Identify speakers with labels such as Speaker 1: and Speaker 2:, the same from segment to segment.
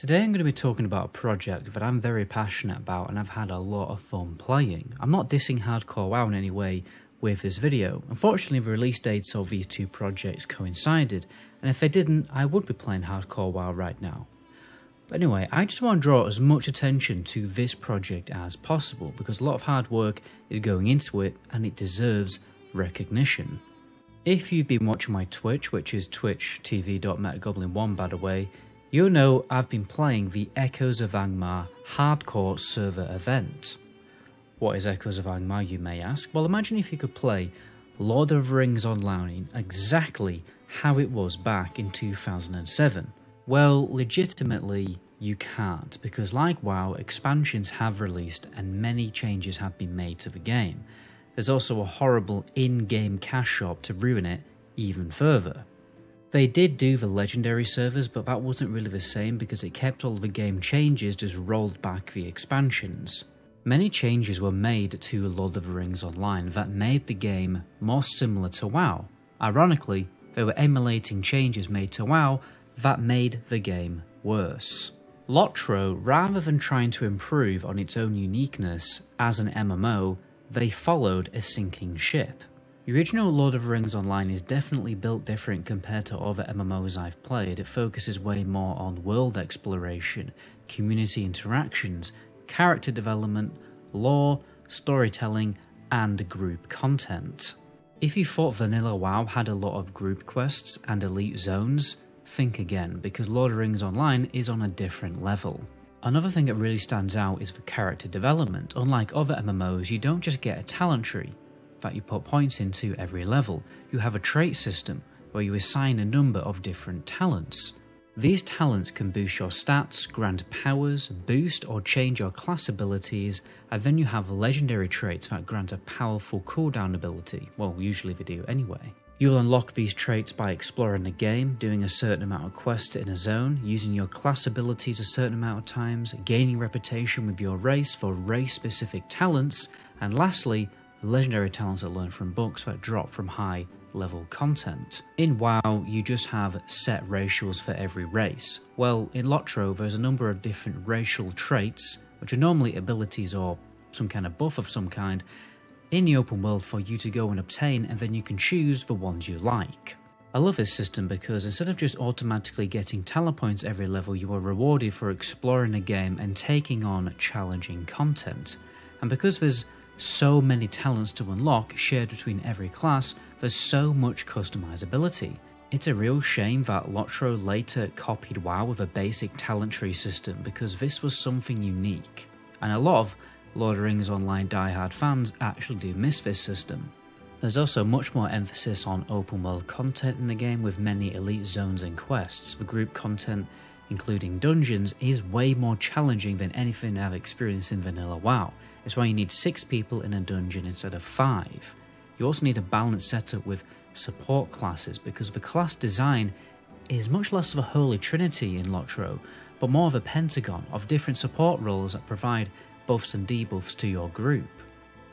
Speaker 1: Today I'm going to be talking about a project that I'm very passionate about and I've had a lot of fun playing. I'm not dissing Hardcore WoW in any way with this video. Unfortunately, the release dates of these two projects coincided, and if they didn't, I would be playing Hardcore WoW right now. But anyway, I just want to draw as much attention to this project as possible because a lot of hard work is going into it and it deserves recognition. If you've been watching my Twitch, which is twitch.tv.metagoblin1 by the way, you'll know I've been playing the Echoes of Angmar Hardcore server event. What is Echoes of Angmar, you may ask? Well, imagine if you could play Lord of the Rings Online exactly how it was back in 2007. Well, legitimately, you can't, because like WoW, expansions have released and many changes have been made to the game. There's also a horrible in-game cash shop to ruin it even further. They did do the legendary servers, but that wasn't really the same because it kept all of the game changes, just rolled back the expansions. Many changes were made to Lord of the Rings Online that made the game more similar to WoW. Ironically, they were emulating changes made to WoW that made the game worse. Lotro, rather than trying to improve on its own uniqueness as an MMO, they followed a sinking ship. The original Lord of the Rings Online is definitely built different compared to other MMOs I've played. It focuses way more on world exploration, community interactions, character development, lore, storytelling, and group content. If you thought vanilla WoW had a lot of group quests and elite zones, think again, because Lord of the Rings Online is on a different level. Another thing that really stands out is the character development. Unlike other MMOs, you don't just get a talent tree that you put points into every level. You have a trait system where you assign a number of different talents. These talents can boost your stats, grant powers, boost or change your class abilities, and then you have legendary traits that grant a powerful cooldown ability. Well, usually they do anyway. You'll unlock these traits by exploring the game, doing a certain amount of quests in a zone, using your class abilities a certain amount of times, gaining reputation with your race for race-specific talents, and lastly, legendary talents that learn from books that drop from high level content. In WoW, you just have set racials for every race. Well, in Lotro, there's a number of different racial traits, which are normally abilities or some kind of buff of some kind, in the open world for you to go and obtain, and then you can choose the ones you like. I love this system because instead of just automatically getting talent points every level, you are rewarded for exploring the game and taking on challenging content. And because there's so many talents to unlock shared between every class, there's so much customizability. It's a real shame that Lotro later copied WoW with a basic talent tree system because this was something unique, and a lot of Lord of the Rings Online diehard fans actually do miss this system. There's also much more emphasis on open world content in the game with many elite zones and quests. The group content, including dungeons, is way more challenging than anything I've experienced in vanilla WoW. It's why you need 6 people in a dungeon instead of 5. You also need a balanced setup with support classes because the class design is much less of a holy trinity in Lotro, but more of a pentagon of different support roles that provide buffs and debuffs to your group.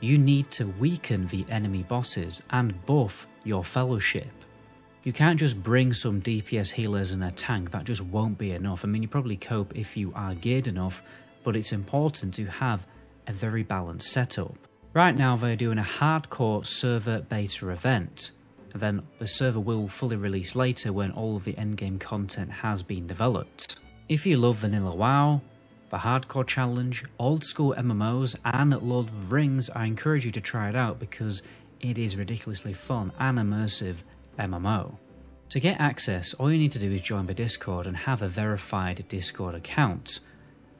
Speaker 1: You need to weaken the enemy bosses and buff your fellowship. You can't just bring some DPS healers and a tank, that just won't be enough. I mean, you probably cope if you are geared enough, but it's important to have a very balanced setup. Right now they're doing a hardcore server beta event, and then the server will fully release later when all of the endgame content has been developed. If you love vanilla WoW, the hardcore challenge, old school MMOs and Lord of the Rings, I encourage you to try it out because it is ridiculously fun and immersive MMO. To get access, all you need to do is join the Discord and have a verified Discord account.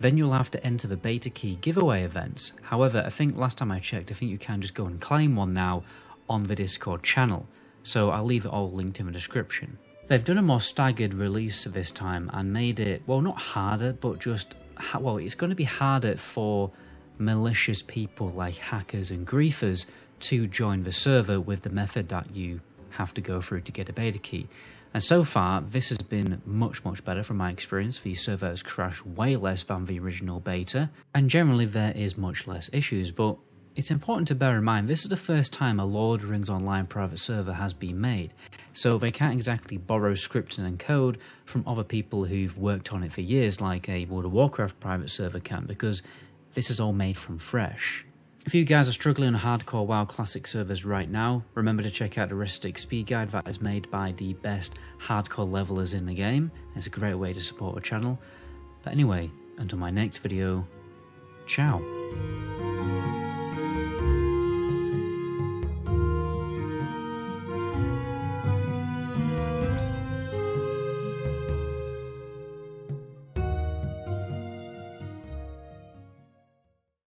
Speaker 1: Then you'll have to enter the beta key giveaway events. However, I think last time I checked, I think you can just go and claim one now on the Discord channel. So I'll leave it all linked in the description. They've done a more staggered release this time and made it, well, not harder, but just, well, it's going to be harder for malicious people like hackers and griefers to join the server with the method that you have to go through to get a beta key. And so far, this has been much better from my experience. The server has crashed way less than the original beta, and generally there is much less issues, but It's important to bear in mind this is the first time a Lord of the Rings Online private server has been made, so they can't exactly borrow scripting and code from other people who've worked on it for years like a World of Warcraft private server can, because this is all made from fresh. If you guys are struggling on hardcore WoW Classic servers right now, remember to check out the Ristic Speed Guide that is made by the best hardcore levelers in the game. It's a great way to support the channel. But anyway, until my next video, ciao.